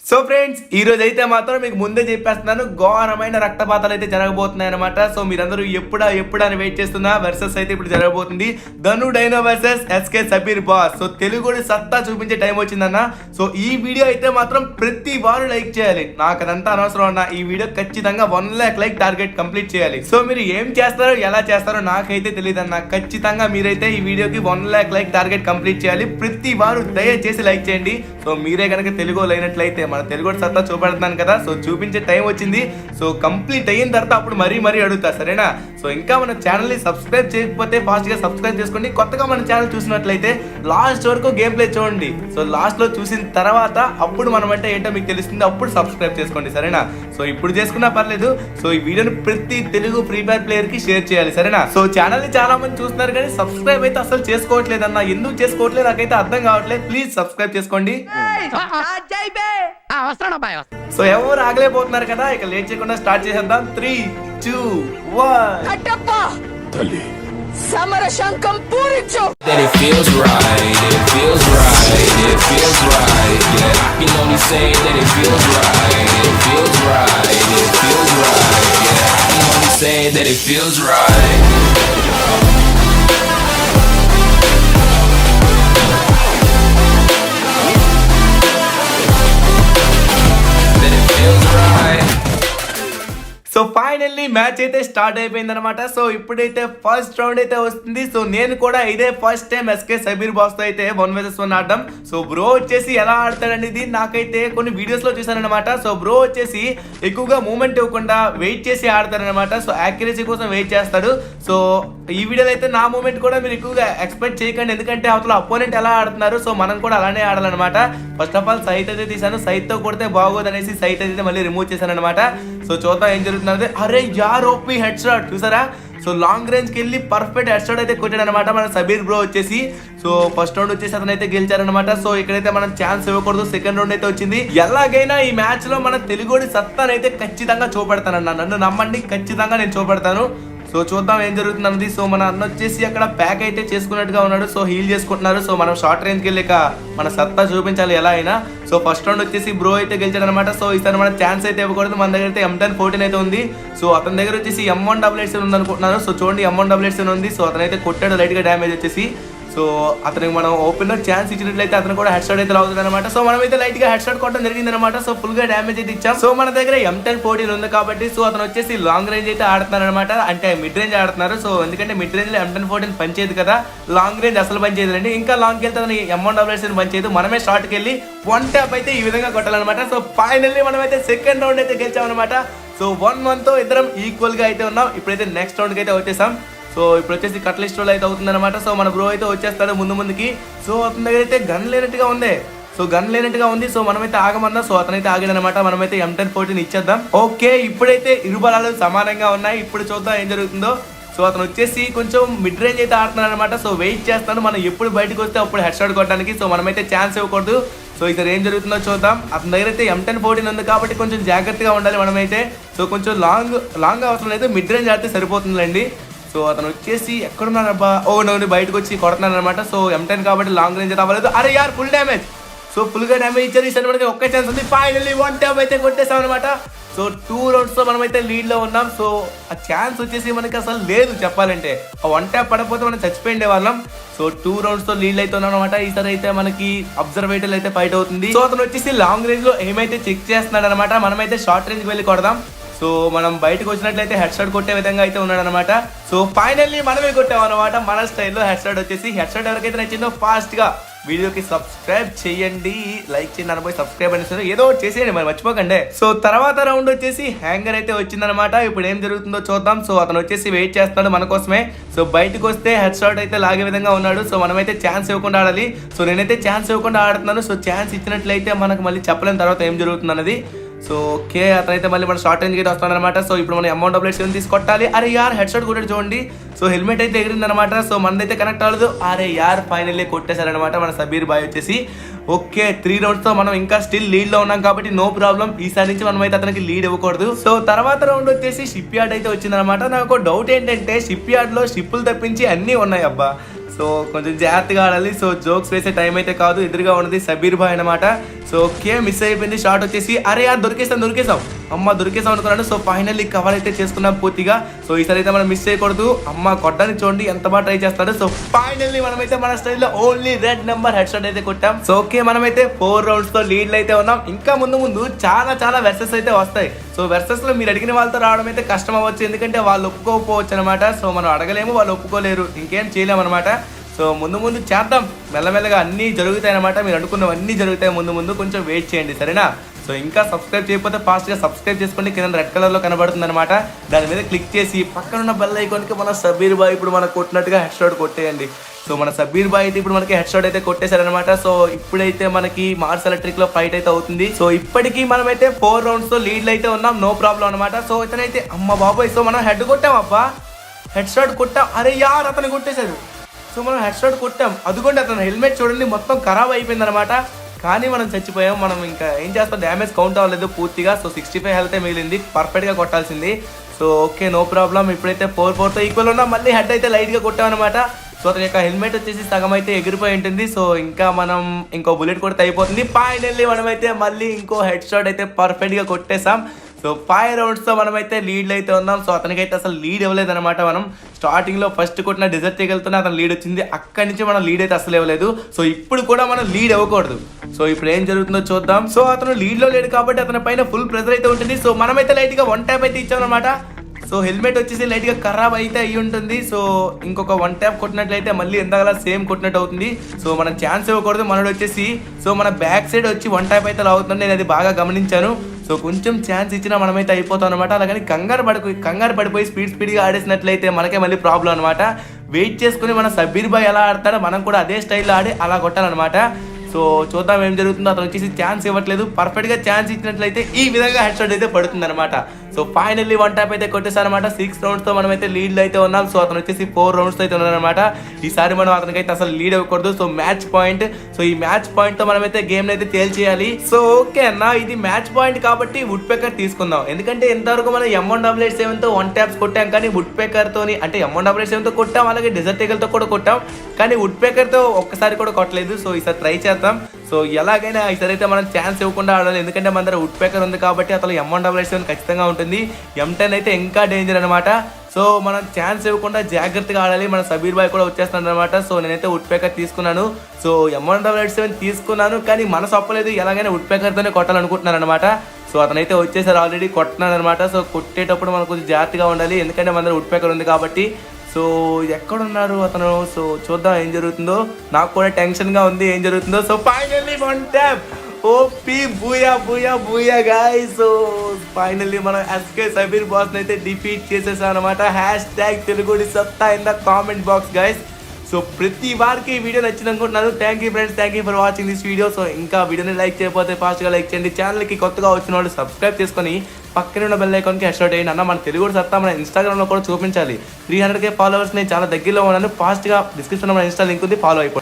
So friends ఈ రోజు అయితే మాత్రం మీకు ముందే చెప్పేస్తున్నాను, ఘోరమైన రక్తపాతాలు అయితే జరగబోతున్నాయి అనమాట. సో మీరందరూ ఎప్పుడా అని వెయిట్ చేస్తున్నా వర్సెస్ అయితే ఇప్పుడు జరగబోతుంది. Dhanu Dino versus SK Sabir Boss. So Telugu సత్తా చూపించే టైం వచ్చిందన్న. సో ఈ వీడియో అయితే మాత్రం ప్రతి వారు లైక్ చేయాలి. నాకు అదంతా అనవసరం అన్న, ఈ వీడియో ఖచ్చితంగా 1 lakh లైక్ టార్గెట్ కంప్లీట్ చేయాలి. సో మీరు ఏం చేస్తారో ఎలా చేస్తారో నాకైతే తెలియదు అన్న. ఖచ్చితంగా మీరైతే ఈ వీడియోకి 1 lakh లైక్ టార్గెట్ కంప్లీట్ చేయాలి. ప్రతి వారు దయచేసి లైక్ చేయండి. సో మీరే కనుక తెలుగు అయినట్లయితే మన తెలుగు సత్తా చూపెడుతున్నాను కదా, సో చూపించే టైం వచ్చింది. సో కంప్లీట్ అయిన తర్వాత అప్పుడు మరీ అడుగుతా, సరేనా? సో ఇంకా మన ఛానల్ ని సబ్స్క్రైబ్ చేయకపోతే ఫాస్ట్ గా సబ్స్క్రైబ్ చేసుకోండి. కొత్తగా మన ఛానల్ చూసినట్లయితే లాస్ట్ వరకు గేమ్ ప్లే చూడండి. సో లాస్ట్ లో చూసిన తర్వాత అప్పుడు మనం అంటే ఏంటో మీకు తెలుస్తుంది, అప్పుడు సబ్స్క్రైబ్ చేసుకోండి, సరేనా? సో ఇప్పుడు చేసుకున్నా పర్లేదు. సో ఈ వీడియోని ప్రతి తెలుగు ఫ్రీ ఫైర్ ప్లేయర్ కి షేర్ చేయాలి, సరేనా? సో ఛానల్ ని చాలా మంది చూస్తున్నారు కానీ సబ్స్క్రైబ్ అయితే అసలు చేసుకోవట్లేదు అన్న. ఎందుకు చేసుకోవట్లేదు నాకైతే అర్థం కావట్లేదు. ప్లీజ్ సబ్స్క్రైబ్ చేసుకోండి. సో ఎవరు ఆగలేకపోతున్నారు కదా, ఇక లేట్ చేయకుండా స్టార్ట్ చేసేద్దాం. 3, 2, 1. సమరశంకం పూరించు. That it feels right, it feels right, it feels right. Yeah, I can only say that it feels right, it feels right, it feels right. Yeah, I can only say that it feels right. That it feels right. So finally match అయితే start అయిపోయింది అనమాట. So ఇప్పుడైతే first round అయితే వస్తుంది. So నేను కూడా ఇదే first time SK Sabir boss తో అయితే 1 vs 1 ఆడడం. సో బ్రో వచ్చేసి ఎలా ఆడతాడనేది నాకైతే కొన్ని వీడియోస్ లో చూసానమాట. సో బ్రో వచ్చేసి ఎక్కువగా మూమెంట్ ఇవ్వకుండా వెయిట్ చేసి ఆడతారనమాట. సో యాక్యురసీ కోసం వెయిట్ చేస్తాడు. సో ఈ వీడియోలో అయితే నా మూమెంట్ కూడా మీరు ఎక్కువగా ఎక్స్పెక్ట్ చేయకండి, ఎందుకంటే అవతల అపోనెంట్ ఎలా ఆడుతున్నారు. సో మనం కూడా అలానే ఆడాలన్నమాట. ఫస్ట్ ఆఫ్ ఆల్ సైట్ అయితే తీసాను, సైట్ తో కొడితే బాగోదు అనేసి సైట్ అయితే మళ్ళీ రిమూవ్ చేశాను అనమాట. సో చూద్దాం ఏం జరుగుతుంది. అరే యార్ ఓపీ హెడ్ షాట్ చూసారా? సో లాంగ్ రేంజ్ కి వెళ్ళి పర్ఫెక్ట్ హెడ్ షాట్ అయితే కొట్టాడు అనమాట మన సబీర్ బ్రో వచ్చేసి. సో ఫస్ట్ రౌండ్ వచ్చేసి అతను అయితే గెలిచారనమాట. సో ఇక్కడైతే మనం ఛాన్స్ ఇవ్వకూడదు. సెకండ్ రౌండ్ అయితే వచ్చింది. ఎలాగైనా ఈ మ్యాచ్ లో మన తెలుగుడి సత్తానైతే ఖచ్చితంగా చూపెడతానన్న, నన్ను నమ్మండి, ఖచ్చితంగా నేను చూపెడతాను. సో చూద్దాం ఏం జరుగుతుంది. సో మన అన్న వచ్చేసి అక్కడ ప్యాక్ అయితే చేసుకున్నట్టుగా ఉన్నాడు. సో హీల్ చేసుకుంటున్నారు. సో మనం షార్ట్ రేంజ్కి వెళ్ళి మన సత్తా చూపించాలి ఎలా అయినా. సో ఫస్ట్ రౌండ్ వచ్చేసి బ్రో అయితే గెలిచాడు అనమాట. సో ఈసారి మన ఛాన్స్ అయితే ఇవ్వకూడదు. మన దగ్గర అయితే M1014 అయితే ఉంది. సో అతని దగ్గర వచ్చేసి M188 ఉంది అనుకుంటున్నారు. సో చూడండి M188 ఉంది. సో అతనైతే కొట్టాడు లైట్ గా డ్యామేజ్ వచ్చేసి. సో అతనికి మనం ఓపెన్ లో ఛాన్స్ ఇచ్చినట్లయితే అతను కూడా హెడ్ షాట్ అయితే లాగుతుంది అనమాట. సో మనం అయితే లైట్ గా హెడ్ షాట్ కొట్టడం జరిగింది అనమాట. సో ఫుల్ గా డ్యామేజ్ అయితే ఇచ్చాం. సో మన దగ్గర M1014 ఉంది కాబట్టి సో అతను వచ్చేసి లాంగ్ రేంజ్ అయితే ఆడుతున్నారు అనమాట. అంటే మిడ్ రేంజ్ ఆడుతున్నారు. సో ఎందుకంటే మిడ్ రేంజ్ లో M1014 పనిచేయదు కదా, లాంగ్ రేంజ్ అసలు పనిచేయదు అండి. ఇంకా లాంగ్ వెళ్తే అతను M188 పనిచేయదు. మనమే షార్ట్ కి వెళ్ళి 1 tap అయితే ఈ విధంగా కొట్టాలన్నమాట. సో ఫైనల్లీ మనం అయితే సెకండ్ రౌండ్ అయితే గెలిచామన్నమాట. సో 1-1 తో ఇద్దరం ఈక్వల్ గా అయితే ఉన్నాం. ఇప్పుడైతే నెక్స్ట్ రౌండ్ కి అయితే వచ్చేసాం. సో ఇప్పుడు వచ్చేసి కట్లిస్ట్ రోల్ అయితే అవుతుంది అనమాట. సో మన బ్రో అయితే వచ్చేస్తాడు ముందుకి. సో అతని దగ్గర అయితే గన్ లేనట్టుగా ఉంది. సో గన్ లేనట్టుగా ఉంది. సో మనమైతే ఆగమన్నా. సో అతనైతే ఆగాడనమాట. మనమైతే M1014 ఇచ్చేద్దాం. ఓకే, ఇప్పుడైతే ఇరుబలాలు సమానంగా ఉన్నాయి. ఇప్పుడు చూద్దాం ఏం జరుగుతుందో. సో అతను వచ్చేసి కొంచెం మిడ్ రేంజ్ అయితే ఆడుతున్నాడు అనమాట. సో వెయిట్ చేస్తాను, మనం ఎప్పుడు బయటకు వస్తే అప్పుడు హెడ్ షాట్ కొట్టడానికి. సో మనమైతే ఛాన్స్ ఇవ్వకూడదు. సో ఇక్కడ ఏం జరుగుతుందో చూద్దాం. అతని దగ్గర అయితే M1014 ఉంది కాబట్టి కొంచెం జాగ్రత్తగా ఉండాలి మనమైతే. సో కొంచెం లాంగ్ అవసరం లేదు, మిడ్ రేంజ్ ఆడితే సరిపోతుందండి. సో అతను వచ్చేసి ఎక్కడున్నారు అబ్బా, నన్ను బయటకు వచ్చి కొడుతున్నాను అనమాట. సో M10 కాబట్టి లాంగ్ రేంజ్ రావలేదు. అరే యార్ ఫుల్ డ్యామేజ్. సో ఫుల్ గా డ్యామేజ్ ఇచ్చారు. ఈసారి మనకి ఒక్క ఛాన్స్ ఉంది. ఫైనల్లీ 1 tap అయితే కొట్టేసాం అనమాట. సో 2 rounds తో మనమైతే లీడ్ లో ఉన్నాం. సో ఆ ఛాన్స్ వచ్చేసి మనకి అసలు లేదు చెప్పాలంటే. ఆ 1 tap పడకపోతే మనం చచ్చిపోయిండే వాళ్ళం. సో 2 rounds తో లీడ్ అయితే ఉన్నాం అనమాట. ఈసారి అయితే మనకి అబ్జర్వేటర్ అయితే ఫైట్ అవుతుంది. సో అతను వచ్చేసి లాంగ్ రేంజ్ లో ఏమైతే చెక్ చేస్తున్నాడు అనమాట. మనమైతే షార్ట్ రేంజ్ కి వెళ్ళి కొడదాం. సో మనం బయటకు వచ్చినట్లయితే హెడ్ షాట్ కొట్టే విధంగా అయితే ఉన్నాడు అనమాట. సో ఫైనల్లీ మనమే కొట్టాం అనమాట మన స్టైల్లో హెడ్ షాట్ వచ్చేసి. హెడ్ షాట్ ఎవరికైతే నచ్చిందో ఫాస్ట్ గా వీడియోకి సబ్స్క్రైబ్ చేయండి, లైక్ చేయండి, అనుభవి సబ్స్క్రైబ్ అనేసి ఏదో చేసేయండి మరి మర్చిపోకండి. సో తర్వాత రౌండ్ వచ్చేసి హ్యాంగర్ అయితే వచ్చిందనమాట. ఇప్పుడు ఏం జరుగుతుందో చూద్దాం. సో అతను వచ్చేసి వెయిట్ చేస్తున్నాడు మన కోసమే. సో బయటకు వస్తే హెడ్ షాట్ అయితే లాగే విధంగా ఉన్నాడు. సో మనమైతే ఛాన్స్ ఇవ్వకుండా ఆడాలి. సో నేనైతే ఛాన్స్ ఇవ్వకుండా ఆడుతున్నాను. సో ఛాన్స్ ఇచ్చినట్లయితే మనకు మళ్ళీ చెప్పలేని తర్వాత ఏం జరుగుతుంది అన్నది. సో ఓకే, అతనైతే మళ్ళీ మన షార్ట్ రేంజ్ అయితే వస్తాడు అనమాట. సో ఇప్పుడు మనం M188 తీసి కొట్టాలి. అరే యార్ హెడ్ షాట్ కొట్టాడు చూడండి. సో హెల్మెట్ అయితే ఎగిరింది అనమాట. సో మనదైతే కనెక్ట్ అవ్వలేదు. అరే యార్ ఫైనల్లీ కొట్టేశారనమాట మన సబీర్ బాయ్ వచ్చేసి. ఓకే, 3 rounds తో మనం ఇంకా స్టిల్ లీడ్ లో ఉన్నాం కాబట్టి నో ప్రాబ్లం. ఈసారి నుంచి మనం అయితే అతనికి లీడ్ ఇవ్వకూడదు. సో తర్వాత రౌండ్ వచ్చేసి షిప్ యార్డ్ అయితే వచ్చిందనమాట. నాకు డౌట్ ఏంటంటే షిప్ యార్డ్ లో షిప్పులు తప్పించి అన్ని ఉన్నాయి అబ్బా. సో కొంచెం జాగ్రత్తగా ఆడాలి. సో జోక్స్ వేసే టైం అయితే కాదు. ఎదురుగా ఉన్నది సబీర్ భాయ్ అనమాట. సో ఓకే, మిస్ అయిపోయింది షాట్ వచ్చేసి. అరే యార్ దొరికేసాం అమ్మ, దొరికేసాం అనుకున్నాను. సో ఫైనల్లీ కవర్ అయితే చేసుకున్నాం పూర్తిగా. సో ఈసారి అయితే మనం మిస్ చేయకూడదు. అమ్మ కొట్టడానికి చూడండి ఎంత బాగా ట్రై చేస్తాడు. సో ఫైనల్లీ మనమైతే మన స్టైల్లో only red number head shot అయితే కొట్టాం. సో ఓకే, మనమైతే 4 rounds తో లీడ్లు అయితే ఉన్నాం. ఇంకా ముందు చాలా వెర్సెస్ అయితే వస్తాయి. సో వెర్సెస్ లో మీరు అడిగిన వాళ్ళతో రావడం అయితే కష్టం అవ్వచ్చు, ఎందుకంటే వాళ్ళు ఒప్పుకోకపోవచ్చు అనమాట. సో మనం అడగలేము, వాళ్ళు ఒప్పుకోలేరు, ఇంకేం చేయలేము అనమాట. సో ముందు చేద్దాం, మెల్లమెల్లగా అన్నీ జరుగుతాయి అనమాట. మీరు అనుకున్నవన్నీ జరుగుతాయి. ముందు కొంచెం వెయిట్ చేయండి, సరేనా? సో ఇంకా సబ్స్క్రైబ్ చేయకపోతే ఫాస్ట్గా సబ్స్క్రైబ్ చేసుకోండి. కింద రెడ్ కలర్లో కనబడుతుంది అనమాట. దాని మీద క్లిక్ చేసి పక్కన ఉన్న బెల్ ఐకాన్కి మన సబీర్ బాయ్ ఇప్పుడు మనకు కొట్టినట్టుగా హెడ్ షాట్ కొట్టేయండి. సో మన సబీర్ బాయ్ అయితే ఇప్పుడు మనకి హెడ్ షాట్ అయితే కొట్టేశారనమాట. సో ఇప్పుడైతే మనకి మార్స్ ఎలక్ట్రిక్ లో ఫైట్ అయితే అవుతుంది. సో ఇప్పటికీ మనమైతే 4 rounds తో లీడ్లు అయితే ఉన్నాం, నో ప్రాబ్లం అనమాట. సో ఇతనైతే అమ్మ బాబాయ్, సో మనం హెడ్ కొట్టాం అబ్బా, హెడ్ షాట్ కొట్టాం. అరే యార్ అతను కొట్టేశారు. సో మనం హెడ్ షాట్ కొట్టాం. అదిగోండి అతను హెల్మెట్ చూడండి మొత్తం ఖరాబ్ అయిపోయింది అనమాట. కానీ మనం చచ్చిపోయాం. మనం ఇంకా ఏం చేస్తాం, డ్యామేజ్ కౌంట్ అవ్వలేదు పూర్తిగా. సో 65 హెల్త్ మిగిలింది, పర్ఫెక్ట్గా కొట్టాల్సింది. So okay, no problem. ఇప్పుడైతే 4-4తో ఈక్వల్ ఉన్నాం. మళ్ళీ హెడ్ అయితే లైట్గా కొట్టాం అనమాట. సో అతని యొక్క హెల్మెట్ వచ్చేసి సగం అయితే ఎగిరిపోయి ఉంటుంది. సో ఇంకా మనం ఇంకో బుల్లెట్ కొడితే అయిపోతుంది. ఫైనల్లీ మనమైతే మళ్ళీ ఇంకో హెడ్ షాట్ అయితే పర్ఫెక్ట్గా కొట్టేసాం. సో 5 rounds తో మనమైతే లీడ్లు అయితే ఉన్నాం. సో అతనికైతే అసలు లీడ్ ఇవ్వలేదు అనమాట. మనం స్టార్టింగ్లో ఫస్ట్ కొట్టిన డిజర్ట్ చేయగలుగుతున్నా అతను లీడ్ వచ్చింది. అక్కడి నుంచి మనం లీడ్ అయితే అసలు ఇవ్వలేదు. సో ఇప్పుడు కూడా మనం లీడ్ ఇవ్వకూడదు. సో ఇప్పుడు ఏం జరుగుతుందో చూద్దాం. సో అతను లీడ్లో లేడు కాబట్టి అతని పైన ఫుల్ ప్రెజర్ అయితే ఉంటుంది. సో మనమైతే లైట్గా 1 tap అయితే ఇచ్చామన్నమాట. సో హెల్మెట్ వచ్చేసి లైట్గా ఖరాబ్ అయితే అయ్యి ఉంటుంది. సో ఇంకొక 1 tap కొట్టినట్లయితే మళ్ళీ ఎంతగా సేమ్ కొట్టినట్టు అవుతుంది. సో మనం ఛాన్స్ ఇవ్వకూడదు. మనోడు వచ్చేసి సో మన బ్యాక్ సైడ్ వచ్చి 1 tap అయితే లాగుతుంది. నేను అది బాగా గమనించాను. సో కొంచెం ఛాన్స్ ఇచ్చినా మనమైతే అయిపోతాం అనమాట. అలాగని కంగారు పడిపోయి స్పీడ్గా ఆడేసినట్లయితే మనకే మళ్ళీ ప్రాబ్లం అనమాట. వెయిట్ చేసుకుని మన సబీర్ బాయ్ ఎలా ఆడతాడో మనం కూడా అదే స్టైల్లో ఆడి అలా కొట్టాలన్నమాట. సో చూద్దాం ఏం జరుగుతుందో. అతను వచ్చేసి ఛాన్స్ ఇవ్వట్లేదు. పర్ఫెక్ట్గా ఛాన్స్ ఇచ్చినట్లయితే ఈ విధంగా హెడ్ షాట్ అయితే పడుతుంది అనమాట. సో ఫైనల్లీ 1 tap అయితే కొట్టేసారనమాట. 6 rounds తో మనమైతే లీడ్లు అయితే ఉన్నాం. సో అతను వచ్చేసి 4 rounds తో అయితే ఉన్నారనమాట. ఈసారి మనం అతనికైతే అసలు లీడ్ ఇవ్వకూడదు. So match point. సో ఈ మ్యాచ్ పాయింట్ తో మనమైతే గేమ్ అయితే తేల్చేయాలి. సో ఓకే అన్న, ఇది మ్యాచ్ పాయింట్ కాబట్టి వుడ్ పేకర్ తీసుకుందాం. ఎందుకంటే ఇంతవరకు మనం M188 తో 1 taps కొట్టాం, కానీ వుడ్ పేకర్ తోని అంటే M188 తో కొట్టాం, అలాగే డెజర్ట్ ఈగల్ తో కూడా కొట్టాం, కానీ వుడ్ పేకర్ తో ఒక్కసారి కూడా కొట్టలేదు. సో ఈసారి ట్రై చేద్దాం. సో ఎలాగైనా ఈసారి అయితే మనం ఛాన్స్ ఇవ్వకుండా ఆడాలి. ఎందుకంటే మన దగ్గర వుడ్ పేకర్ ఉంది కాబట్టి అతను M188 ఖచ్చితంగా ఉంటుంది. M10 అయితే ఇంకా డేంజర్ అనమాట. సో మనం ఛాన్స్ ఇవ్వకుండా జాగ్రత్తగా ఆడాలి. మన సబీర్ బాయ్ కూడా వచ్చేస్తున్నాడు అనమాట. సో నేనైతే వుడ్ పేకర్ తీసుకున్నాను. సో M188 తీసుకున్నాను, కానీ మనసు ఒప్పలేదు. ఎలాగైనా వుడ్ పేకర్తోనే కొట్టాలనుకుంటున్నాను అనమాట. సో అతనైతే వచ్చేసారు, ఆల్రెడీ కొట్టున్నాడు అనమాట. సో కొట్టేటప్పుడు మనం కొంచెం జాగ్రత్తగా ఉండాలి, ఎందుకంటే మన దగ్గర వుడ్ పేకర్ ఉంది కాబట్టి. సో ఎక్కడున్నారు అతను? సో చూద్దాం ఏం జరుగుతుందో. నాకు కూడా టెన్షన్గా ఉంది ఏం జరుగుతుందో. So finally 1 tap. OP Booyah guys. So finally మనం ఎస్కే సబీర్ బాస్ అయితే డిఫీట్ చేసేసాం అనమాట. #తెలుగుడి సత్తా in the comment box guys. So ప్రతి వారికి ఈ వీడియో నచ్చింది అనుకుంటున్నాను. Thank you friends, thank you for watching this video. So ఇంకా వీడియోని లైక్ చేయకపోతే ఫాస్ట్గా లైక్ చేయండి. ఛానల్కి కొత్తగా వచ్చిన వాళ్ళు సబ్స్క్రైబ్ చేసుకొని పక్కన ఉన్న బెల్ ఐకాన్కి హెడ్ షాట్ అయ్యండి. అన్న మన తెలుగు సత్తా మన ఇన్స్టాగ్రామ్లో కూడా చూపించాలి. 300K ఫాలోవర్స్ నేను చాలా దగ్గరలో ఉన్నాను. ఫాస్ట్గా డిస్క్రిప్షన్లో మన ఇన్స్టా లింక్ ఉంది, ఫాలో అయిపోయింది.